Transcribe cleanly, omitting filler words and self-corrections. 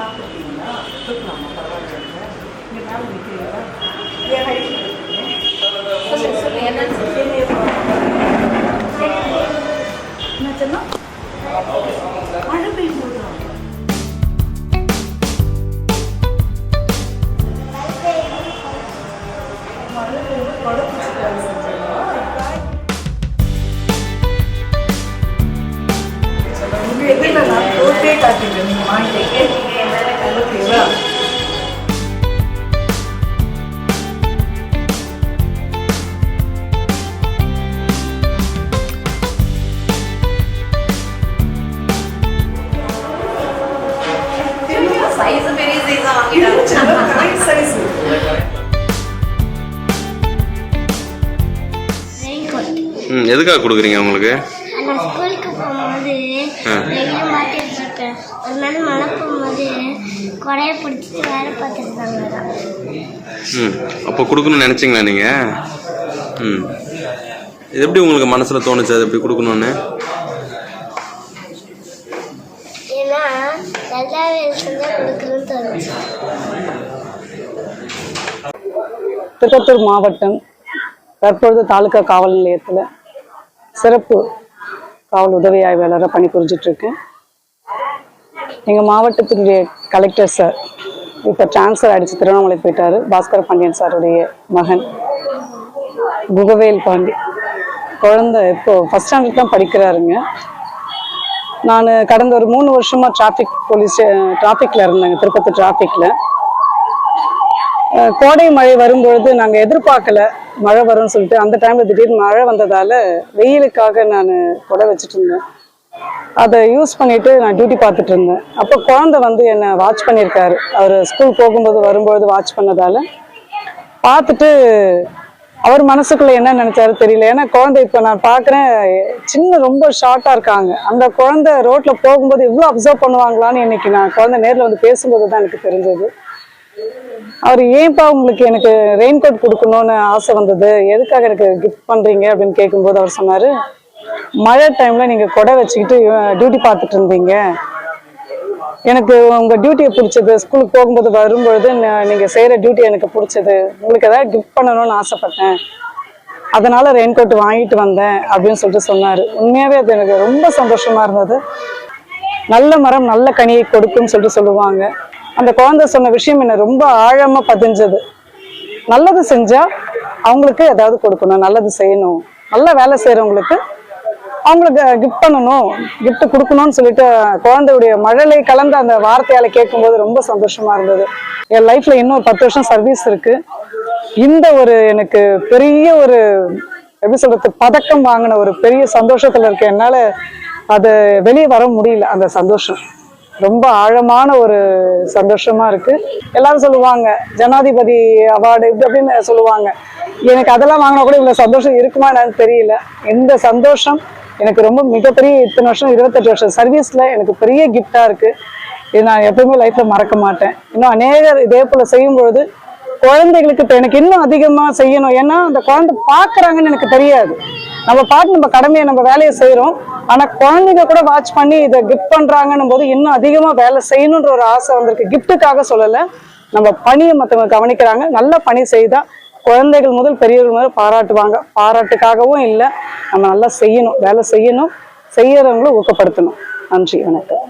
பார்த்துருக்கீங்களா? தூக்கலாமா? பரவாயில்ல. இங்கே மேலே நிற்கிறீங்களா? என் ஹைட் சொல்லு என்னன்னு என்ன சொன்னா மழை பெய்யும் போது மழை பெய்யும் கொடை பிடிச்சிட்டு செஞ்சோம். எதில் நான் போட்டே காட்டிட்டேன். நீங்கள் வாங்கிட்டு கேட்டீங்க என்னென்ன கலக்குறீங்களா? சைஸ் பெரிய சைஸா வாங்கிட்டாங்க. Correct size. எதுக்காக கொடுக்குறீங்க உங்களுக்கு? நான் ஸ்கூலுக்கு போகும்போது வெயில் மாட்டிட்டு இருக்கேன். ஒரு நாள் மழை போகும்போது கொடையை பிடிச்சிட்டு வேலை பார்த்துருந்தாங்க. அப்போ கொடுக்கணும்னு நினச்சிங்களா நீங்கள்? இது எப்படி உங்களுக்கு மனசில் தோணுச்சு அது எப்படி கொடுக்கணும்னு? ஏன்னா எல்லா வேலையும் கொடுக்கணும்னு தோணுச்சு. திருப்பத்தூர் மாவட்டம் தற்பொழுது தாலுகா காவல் நிலையத்தில் சிறப்பு காவல் உதவி ஆய்வாளராக பணிபுரிஞ்சிட்ருக்கேன். எங்கள் மாவட்டத்தினுடைய கலெக்டர் சார் இப்போ டிரான்ஸ்ஃபர் ஆகிடுச்சு, திருவண்ணாமலை போயிட்டார். பாஸ்கர பாண்டியன் சாருடைய மகன் குகவேல் பாண்டி குழந்தை இப்போது ஃபஸ்ட் ஸ்டாண்டர்ட் தான் படிக்கிறாருங்க. நான் கடந்த ஒரு 3 வருஷமாக டிராஃபிக்கில் இருந்தேங்க, திருப்பத்தூர் டிராஃபிக்கில். கோடை மழை வரும்பொழுது நாங்கள் எதிர்பார்க்கல மழை வரும்னு சொல்லிட்டு, அந்த டைமில் திடீர்னு மழை வந்ததால் வெயிலுக்காக நான் கொடை வச்சுட்டு இருந்தேன். அதை யூஸ் பண்ணிவிட்டு நான் டியூட்டி பார்த்துட்டு இருந்தேன். அப்போ குழந்தை வந்து என்னை வாட்ச் பண்ணியிருக்காரு. அவர் ஸ்கூல் போகும்போது வரும்பொழுது வாட்ச் பண்ணதால் பார்த்துட்டு அவர் மனசுக்குள்ளே என்ன நினச்சாரு தெரியல. ஏன்னா குழந்தை இப்போ நான் பார்க்குறேன் சின்ன ரொம்ப ஷார்ட்டாக இருக்காங்க. அந்த குழந்தை ரோட்டில் போகும்போது எவ்வளோ அப்சர்வ் பண்ணுவாங்களான்னு இன்னைக்கு நான் குழந்தை நேரில் வந்து பேசும்போது தான் எனக்கு தெரிஞ்சது. அவர் ஏன்ப்பா உங்களுக்கு எனக்கு ரெயின் கோட் கொடுக்கணும்னு ஆசை வந்தது, எதுக்காக எனக்கு கிஃப்ட் பண்ணுறீங்க அப்படின்னு கேட்கும்போது அவர் சொன்னார், மழை டைமில் நீங்கள் கொடை வச்சுக்கிட்டு டியூட்டி பார்த்துட்டு இருந்தீங்க, எனக்கு உங்கள் டியூட்டியை பிடிச்சது, ஸ்கூலுக்கு போகும்போது வரும்பொழுது நீங்கள் செய்கிற டியூட்டி எனக்கு பிடிச்சது, உங்களுக்கு எதாவது கிஃப்ட் பண்ணணும்னு ஆசைப்பட்டேன், அதனால் ரெயின் கோட் வாங்கிட்டு வந்தேன் அப்படின்னு சொல்லிட்டு சொன்னார். உண்மையாகவே அது எனக்கு ரொம்ப சந்தோஷமாக இருந்தது. நல்ல மரம் நல்ல கனியை கொடுக்குன்னு சொல்லிட்டு சொல்லுவாங்க. அந்த குழந்தை சொன்ன விஷயம் என்னை ரொம்ப ஆழமாக பதிஞ்சது. நல்லது செஞ்சால் அவங்களுக்கு ஏதாவது கொடுக்கணும், நல்லது செய்யணும், நல்லா வேலை செய்கிறவங்களுக்கு அவங்களுக்கு கிஃப்ட் பண்ணணும், கிஃப்ட் கொடுக்கணும்னு சொல்லிட்டு குழந்தையுடைய மழலை கலந்த அந்த வார்த்தையால் கேட்கும்போது ரொம்ப சந்தோஷமாக இருந்தது. என் லைஃப்பில் இன்னும் 10 வருஷம் சர்வீஸ் இருக்குது. இந்த ஒரு எனக்கு பெரிய ஒரு எப்படி சொல்கிறது பதக்கம் வாங்கின ஒரு பெரிய சந்தோஷத்தில் இருக்கு. என்னால் அது வெளியே வர முடியல. அந்த சந்தோஷம் ரொம்ப ஆழமான ஒரு சந்தோஷமா இருக்கு. எல்லாரும் சொல்லுவாங்க ஜனாதிபதி அவார்டு இப்படி அப்படின்னு சொல்லுவாங்க. எனக்கு அதெல்லாம் வாங்கினா கூட இவ்வளவு சந்தோஷம் இருக்குமா என்னன்னு தெரியல. இந்த சந்தோஷம் எனக்கு ரொம்ப மிகப்பெரிய இத்தனை வருஷம் 28 வருஷம் சர்வீஸ்ல எனக்கு பெரிய கிஃப்டா இருக்கு. இது நான் எப்பவுமே லைஃப்ல மறக்க மாட்டேன். இன்னும் அநேகர் இதே போல செய்யும் பொழுது குழந்தைகளுக்கு இப்போ எனக்கு இன்னும் அதிகமா செய்யணும். ஏன்னா அந்த குழந்தை பாக்குறாங்கன்னு எனக்கு தெரியாது. நம்ம பாட்டு நம்ம கடமையை நம்ம வேலையை செய்யறோம். ஆனா குழந்தைங்க கூட வாட்ச் பண்ணி இதை கிஃப்ட் பண்றாங்கன்னும் போது இன்னும் அதிகமா வேலை செய்யணுன்ற ஒரு ஆசை வந்திருக்கு. கிஃப்ட்டுக்காக சொல்லலை, நம்ம பணியை மற்றவங்க கவனிக்கிறாங்க. நல்ல பணி செய்தா குழந்தைகள் முதல் பெரியவர்கள் முதல் பாராட்டுவாங்க. பாராட்டுக்காகவும் இல்லை, நம்ம நல்லா செய்யணும், வேலை செய்யணும், செய்யறவங்களும் ஊக்கப்படுத்தணும். நன்றி, வணக்கம்.